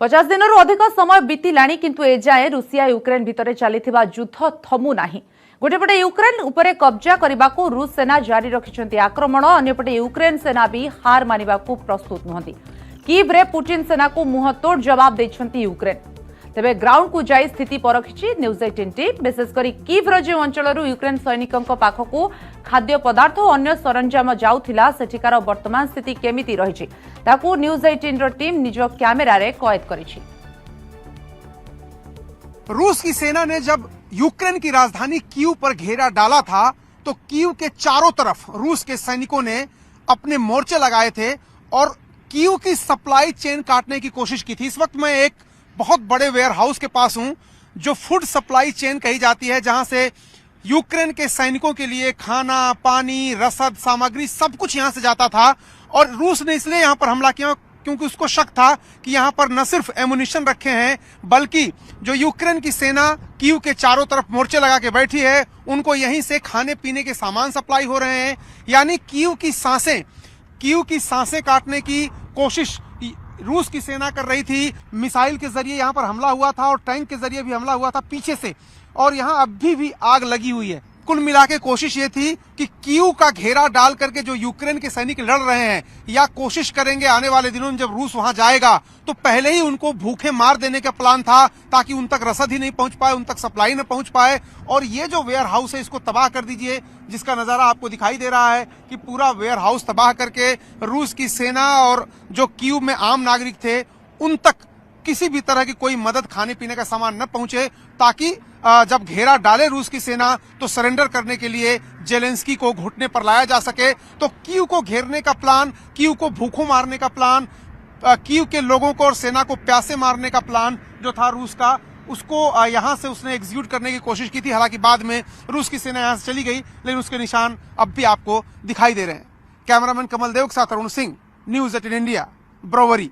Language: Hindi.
50 दिन अधिक समय बीतलाणी किंतु एजाए रूसिया यूक्रेन भितर चलता युद्ध थमु नाही। गोटेपटे यूक्रेन उपरे कब्जा करने को रूस सेना जारी रखिंट आक्रमण, अन्यपटे यूक्रेन सेना भी हार मानिबा को प्रस्तुत नुहंती। कीव रे पुटिन सेना को मुंहतोड़ जवाब देछंती यूक्रेन। तेबे ग्राउंड को जाई स्थिति परखिछि न्यूज 18 टीम। विशेषकर कीव रो जो अंचल यूक्रेन सैनिकों पाखकू खाद्य पदार्थ और अन्य सरंजाम जाउथिला सेठिकार वर्तमान स्थिति केमिति रहिछि ताकू न्यूज 18 रो टीम निज कैमेरा रे कैद करिछि। रूस की सेना ने जब यूक्रेन की राजधानी कीव पर घेरा डाला था तो कीव के चारों तरफ रूस के सैनिकों ने अपने मोर्चे लगाए थे और कीव की सप्लाई चेन काटने की कोशिश की थी। इस वक्त मैं एक बहुत बड़े वेयर हाउस के पास हूं जो फूड सप्लाई चेन कही जाती है, जहां से यूक्रेन के सैनिकों के लिए खाना, पानी, रसद, सामग्री सब कुछ यहां से जाता था। और रूस ने इसलिए यहां पर हमला किया क्योंकि उसको शक था कि यहां पर न सिर्फ एमुनिशन रखे हैं बल्कि जो यूक्रेन की सेना कीव के चारों तरफ मोर्चे लगा के बैठी है उनको यहीं से खाने पीने के सामान सप्लाई हो रहे हैं। यानी कीव की सांसें काटने की कोशिश रूस की सेना कर रही थी। मिसाइल के जरिए यहां पर हमला हुआ था और टैंक के जरिए भी हमला हुआ था पीछे से, और यहां अभी भी आग लगी हुई है। कुल मिला के कोशिश ये थी कि कीव का घेरा डाल करके जो यूक्रेन के सैनिक लड़ रहे हैं या कोशिश करेंगे आने वाले दिनों में जब रूस वहां जाएगा तो पहले ही उनको भूखे मार देने का प्लान था ताकि उन तक रसद ही नहीं पहुंच पाए, उन तक सप्लाई न पहुंच पाए। और ये जो वेयर हाउस है इसको तबाह कर दीजिए, जिसका नजारा आपको दिखाई दे रहा है कि पूरा वेयर हाउस तबाह करके रूस की सेना और जो कीव में आम नागरिक थे उन तक किसी भी तरह की कोई मदद, खाने पीने का सामान न पहुंचे, ताकि जब घेरा डाले रूस की सेना तो सरेंडर करने के लिए जेलेंस्की को घुटने पर लाया जा सके। तो कीव को घेरने का प्लान, कीव को भूखों मारने का प्लान, कीव के लोगों को और सेना को प्यासे मारने का प्लान जो था रूस का, उसको यहां से उसने एग्जीक्यूट करने की कोशिश की थी। हालांकि बाद में रूस की सेना यहां से चली गई, लेकिन उसके निशान अब भी आपको दिखाई दे रहे हैं। कैमरामैन कमल देव के साथ अरुण सिंह, न्यूज 18 इंडिया, ब्रोवरी।